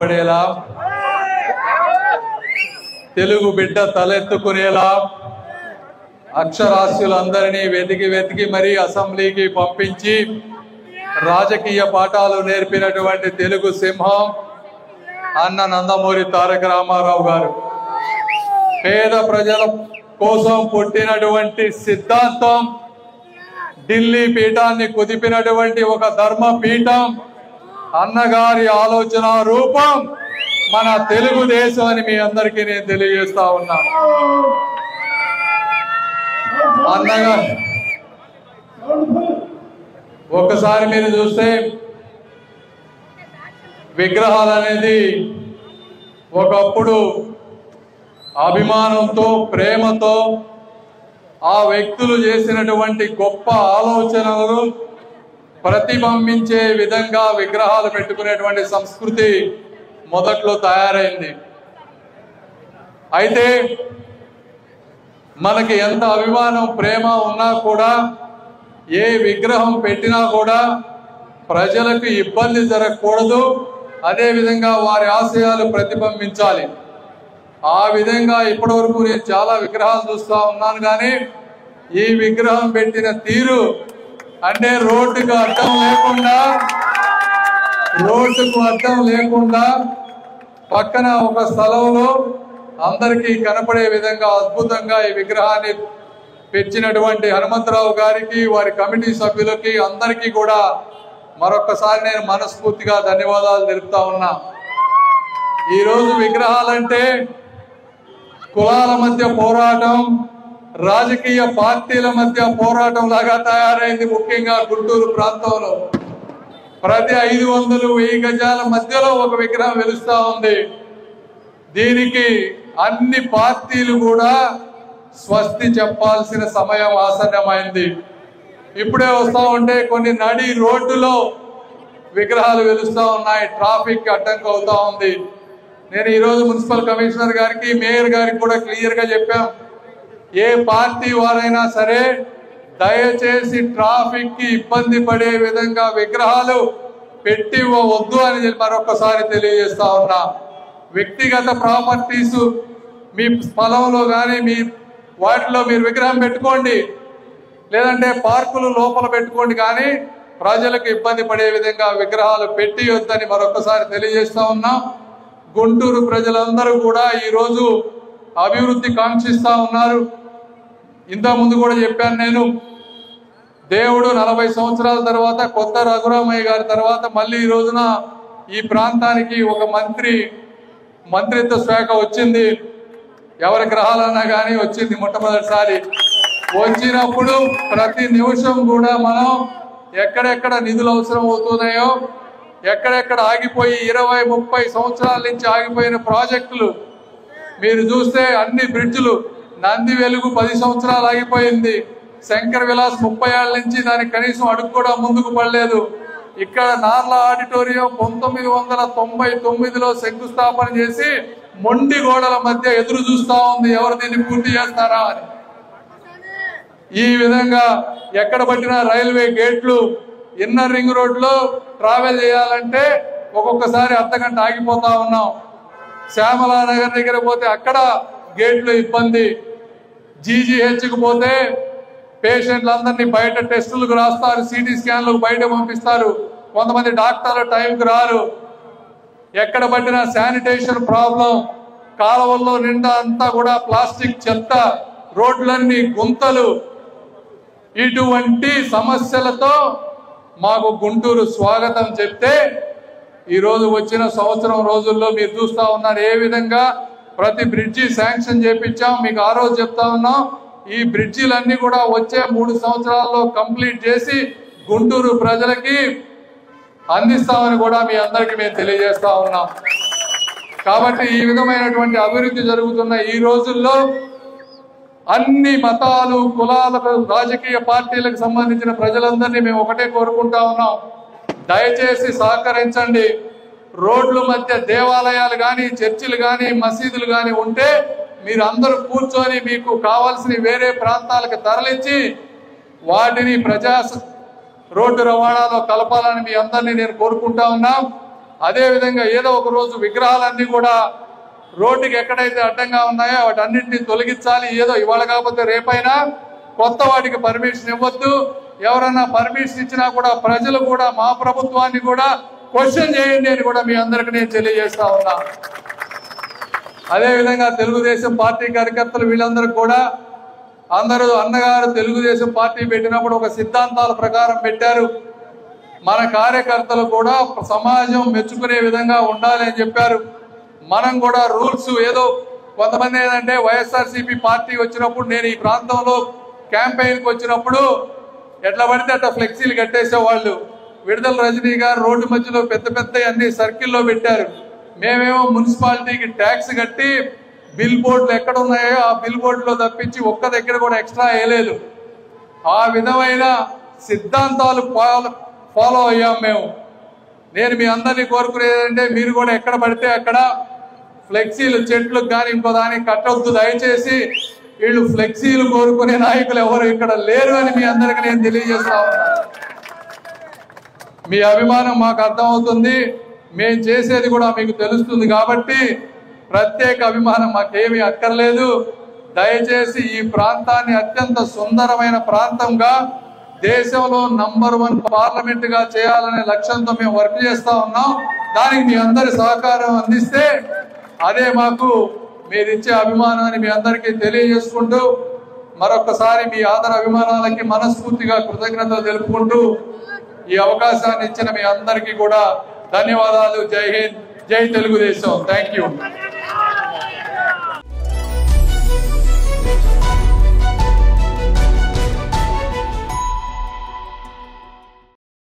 పడేలా తెలుగు బిడ్డ తలెత్తుకునేలా అక్షరాస్యులందరినీ వెతికి మరీ అసెంబ్లీకి పంపించి రాజకీయ పాఠాలు నేర్పినటువంటి తెలుగు సింహం అన్న నందమూరి తారక రామారావు గారు. పేద ప్రజల కోసం పుట్టినటువంటి సిద్ధాంతం, ఢిల్లీ పీఠాన్ని కుదిపినటువంటి ఒక ధర్మ పీఠం, అన్నగారి ఆలోచన రూపం మన తెలుగుదేశం అని మీ అందరికీ నేను తెలియజేస్తా ఉన్నా. అన్నగారు ఒక్కసారి మీరు చూస్తే విగ్రహాలు అనేది ఒకప్పుడు అభిమానంతో, ప్రేమతో ఆ వ్యక్తులు చేసినటువంటి గొప్ప ఆలోచనలను ప్రతిబింబించే విధంగా విగ్రహాలు పెట్టుకునేటువంటి సంస్కృతి మొదట్లో తయారైంది. అయితే మనకి ఎంత అభిమానం, ప్రేమ ఉన్నా కూడా ఏ విగ్రహం పెట్టినా కూడా ప్రజలకు ఇబ్బంది జరగకూడదు, అదేవిధంగా వారి ఆశయాలు ప్రతిబింబించాలి. ఆ విధంగా ఇప్పటి వరకు నేను చాలా విగ్రహాలు చూస్తూ ఉన్నాను. కానీ ఈ విగ్రహం పెట్టిన తీరు అంటే రోడ్డుకు అడ్డం లేకుండా పక్కన ఒక స్థలంలో అందరికీ కనపడే విధంగా అద్భుతంగా ఈ విగ్రహాన్ని పెంచినటువంటి హనుమంతరావు గారికి, వారి కమిటీ సభ్యులకి అందరికీ కూడా మరొకసారి నేను మనస్ఫూర్తిగా ధన్యవాదాలు తెలుపుతా ఉన్నా. ఈరోజు విగ్రహాలంటే కులాల మధ్య పోరాటం, రాజకీయ పార్టీల మధ్య పోరాటం లాగా తయారైంది. ముఖ్యంగా గుంటూరు ప్రాంతంలో ప్రతి 500-1000 గజాల మధ్యలో ఒక విగ్రహం వెలుస్తా ఉంది. దీనికి అన్ని పార్టీలు కూడా స్వస్తి చెప్పాల్సిన సమయం ఆసన్నమైంది. ఇప్పుడే వస్తా ఉంటే కొన్ని నడి రోడ్డులో విగ్రహాలు వెలుస్తా ఉన్నాయి, ట్రాఫిక్ అడ్డంకి అవుతా ఉంది. నేను ఈరోజు మున్సిపల్ కమిషనర్ గారికి, మేయర్ గారికి కూడా క్లియర్ గా చెప్పాం, ఏ పార్టీ వారైనా సరే దయచేసి ట్రాఫిక్ కి ఇబ్బంది పడే విధంగా విగ్రహాలు పెట్టి వద్దు అని మరొకసారి తెలియజేస్తా ఉన్నా. వ్యక్తిగత ప్రాపర్టీస్ మీ స్థలంలో కానీ మీ వాటిలో మీరు విగ్రహం పెట్టుకోండి, లేదంటే పార్కులు లోపల పెట్టుకోండి, కానీ ప్రజలకు ఇబ్బంది పడే విధంగా విగ్రహాలు పెట్టి వద్దని మరొకసారి తెలియజేస్తా ఉన్నాం. గుంటూరు ప్రజలందరూ కూడా ఈరోజు అభివృద్ధి కాంక్షిస్తా ఉన్నారు. ఇంత ముందు కూడా చెప్పాను నేను, దేవుడు 40 సంవత్సరాల తర్వాత కొత్త రఘురామయ్య గారి తర్వాత మళ్ళీ ఈ రోజున ఈ ప్రాంతానికి ఒక మంత్రిత్వ శాఖ వచ్చింది. ఎవరి గ్రహాలన్నా కానీ వచ్చింది మొట్టమొదటిసారి. వచ్చినప్పుడు ప్రతి నిమిషం కూడా మనం ఎక్కడెక్కడ నిధులు అవసరం అవుతున్నాయో, ఎక్కడెక్కడ ఆగిపోయి 20-30 సంవత్సరాల నుంచి ఆగిపోయిన ప్రాజెక్టులు మీరు చూస్తే అన్ని బ్రిడ్జ్లు, నంది వెలుగు 10 సంవత్సరాలు ఆగిపోయింది, శంకర్ విలాస్ 30 ఏళ్ల నుంచి దానికి కనీసం అడుగు కూడా ముందుకు పడలేదు. ఇక్కడ నార్లా ఆడిటోరియం 1999లో శంకుస్థాపన చేసి మొండి గోడల మధ్య ఎదురు చూస్తా ఉంది, ఎవరు దీన్ని పూర్తి చేస్తారా అని. ఈ విధంగా ఎక్కడ పట్టినా రైల్వే గేట్లు, ఇన్నర్ రింగ్ రోడ్లో ట్రావెల్ చేయాలంటే ఒక్కొక్కసారి అర్ధగంట ఆగిపోతా ఉన్నాం. శ్యామలా నగర్ దగ్గర పోతే అక్కడ గేట్లు ఇబ్బంది. జీజీహెచ్కి పోతే పేషెంట్లందరినీ బయట టెస్టులకు రాస్తారు, సిటీ స్కాన్లకు బయట పంపిస్తారు, కొంతమంది డాక్టర్లు టైంకి రారు. ఎక్కడ పట్టినా శానిటేషన్ ప్రాబ్లం, కాలువల్లో నిండా అంతా కూడా ప్లాస్టిక్ చెత్త, రోడ్లన్నీ గుంతలు. ఇటువంటి సమస్యలతో మాకు గుంటూరు స్వాగతం చెప్తే ఈరోజు వచ్చిన సంవత్సరం రోజుల్లో మీరు చూస్తా ఉన్నారు ఏ విధంగా ప్రతి బ్రిడ్జి శాంక్షన్ చేపించాం. మీకు ఆ రోజు చెప్తా ఉన్నాం, ఈ బ్రిడ్జిలన్నీ కూడా వచ్చే 3 సంవత్సరాల్లో కంప్లీట్ చేసి గుంటూరు ప్రజలకి అందిస్తామని కూడా మీ అందరికీ మేము తెలియజేస్తా ఉన్నాం. కాబట్టి ఈ విధమైనటువంటి అభివృద్ధి జరుగుతున్న ఈ రోజుల్లో అన్ని మతాలు, కులాలకు, రాజకీయ పార్టీలకు సంబంధించిన ప్రజలందరినీ మేము ఒకటే కోరుకుంటా ఉన్నాం, దయచేసి సహకరించండి. రోడ్ల మధ్య దేవాలయాలు కానీ, చర్చిలు కానీ, మసీదులు కానీ ఉంటే మీరు అందరూ కూర్చొని మీకు కావాల్సిన వేరే ప్రాంతాలకు తరలించి వాటిని రోడ్డు రవాణాలో కలపాలని మీ అందరినీ నేను కోరుకుంటా ఉన్నా. అదేవిధంగా ఏదో ఒక రోజు విగ్రహాలన్నీ కూడా రోడ్డుకి ఎక్కడైతే అడ్డంగా ఉన్నాయో వాటన్నింటినీ తొలగించాలి. ఏదో ఇవాళ కాకపోతే రేపైనా కొత్త వాటికి పర్మిషన్ ఇవ్వద్దు. ఎవరన్నా పర్మిషన్ ఇచ్చినా కూడా ప్రజలు కూడా మా ప్రభుత్వాన్ని కూడా క్వశ్చన్ చేయండి అని కూడా మీ అందరికి నేను తెలియజేస్తా ఉన్నా. అదేవిధంగా తెలుగుదేశం పార్టీ కార్యకర్తలు వీళ్ళందరూ కూడా అందరూ అన్నగారు తెలుగుదేశం పార్టీ పెట్టినప్పుడు ఒక సిద్ధాంతాల ప్రకారం పెట్టారు. మన కార్యకర్తలు కూడా సమాజం మెచ్చుకునే విధంగా ఉండాలి అని చెప్పారు. మనం కూడా రూల్స్ ఏదో కొంతమంది ఏంటంటే వైఎస్ఆర్సీపీ పార్టీ వచ్చినప్పుడు నేను ఈ ప్రాంతంలో క్యాంపెయిన్కి వచ్చినప్పుడు ఎట్లా పడితే అట్లా ఫ్లెక్సీలు కట్టేసేవాళ్ళు. విడుదల రజనీ గారు రోడ్డు మధ్యలో పెద్ద పెద్ద అన్ని సర్కిల్లో పెట్టారు. మేమేమో మున్సిపాలిటీకి ట్యాక్స్ కట్టి బిల్ బోర్డులు ఎక్కడ ఉన్నాయో ఆ బిల్ బోర్డులో తప్పించి ఒక్క దగ్గర కూడా ఎక్స్ట్రా వేయలేదు. ఆ విధమైన సిద్ధాంతాలు ఫాలో అయ్యాం మేము. నేను మీ అందరినీ కోరుకునేదంటే మీరు కూడా ఎక్కడ పడితే అక్కడ ఫ్లెక్సీలు చెట్లకు కానీ ఇంకో దానికి కట్టవద్దు. దయచేసి వీళ్ళు ఫ్లెక్సీలు కోరుకునే నాయకులు ఎవరు ఇక్కడ లేరు అని మీ అందరికి నేను తెలియజేస్తా ఉన్నా. మీ అభిమానం మాకు అర్థమవుతుంది, మేము చేసేది కూడా మీకు తెలుస్తుంది. కాబట్టి ప్రత్యేక అభిమానం మాకేమీ అక్కర్లేదు. దయచేసి ఈ ప్రాంతాన్ని అత్యంత సుందరమైన ప్రాంతంగా దేశంలో నంబర్ 1 పార్లమెంట్ గా చేయాలనే లక్ష్యంతో మేము వర్క్ చేస్తా ఉన్నాం. దానికి మీ అందరి సహకారం అందిస్తే అదే మాకు మీరు ఇచ్చే అభిమానాన్ని మీ అందరికీ తెలియజేసుకుంటూ మరొకసారి మీ ఆదర అభిమానాలకి మనస్ఫూర్తిగా కృతజ్ఞతలు తెలుపుకుంటూ ఈ అవకాశాన్ని ఇచ్చిన మీ అందరికీ కూడా ధన్యవాదాలు. జై హింద్, జై తెలుగుదేశం. Thank you.